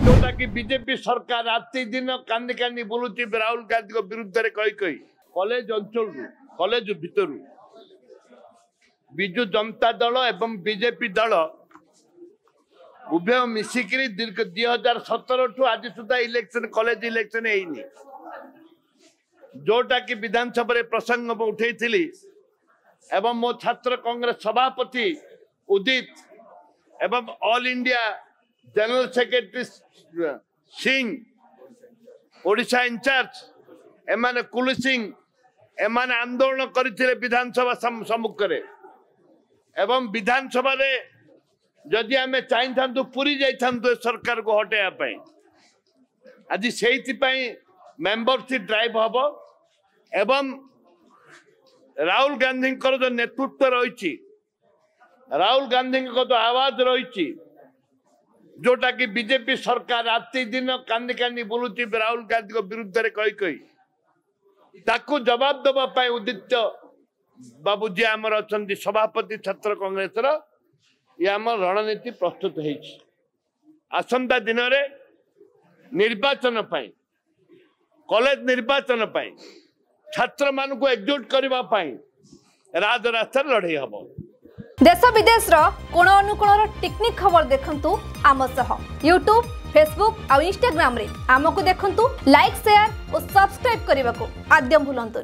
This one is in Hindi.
जोटा कि बीजेपी सरकार राति दिन कांदी कांदी बुलुची राहुल गांधी विरुद्ध में कही कॉलेज अंचल कॉलेज भितर विजु जनता दल एवं बीजेपी दल उभय मिसिक दीर्घ 2017 ठू आज सुधा इलेक्शन कॉलेज इलेक्शन है जोटा कि विधानसभा प्रसंग उठे एवं मो छात्र कांग्रेस सभापति उदित एवं all India general secretary Singh Odisha in-charge एमाने कुल सिंह एमाने आंदोलन करथिले विधानसभा सम्मुख रे एवं विधानसभा रे जदि आमे चाहिथांतु पूरी जाइथांतु सरकार को हटेया पई आज सेहिति पई मेंबरशिप ड्राइव हबो एवं राहुल गांधी जो नेतृत्व रही राहुल गांधी को जो आवाज रही जोटा कि बीजेपी सरकार राति दिन कांदी कांदी बुलुची राहुल गांधी विरुद्ध में कही ताकू जवाब दबा उदित बाबू जी आमर अच्छा सभापति छात्र कांग्रेस ये आम रणनीति प्रस्तुत है आसंता दिन में निर्वाचन कॉलेज निर्वाचन छात्र मान को एकजुट करने राजरास्ता लड़े हम देश विदेश कोण अनुकोण टेक्निक खबर देखंतु आम सह यूट्यूब फेसबुक और इंस्टाग्राम रे आमको देखंतु लाइक शेयर और सब्सक्राइब करने को आद्यम भूलंतुनि।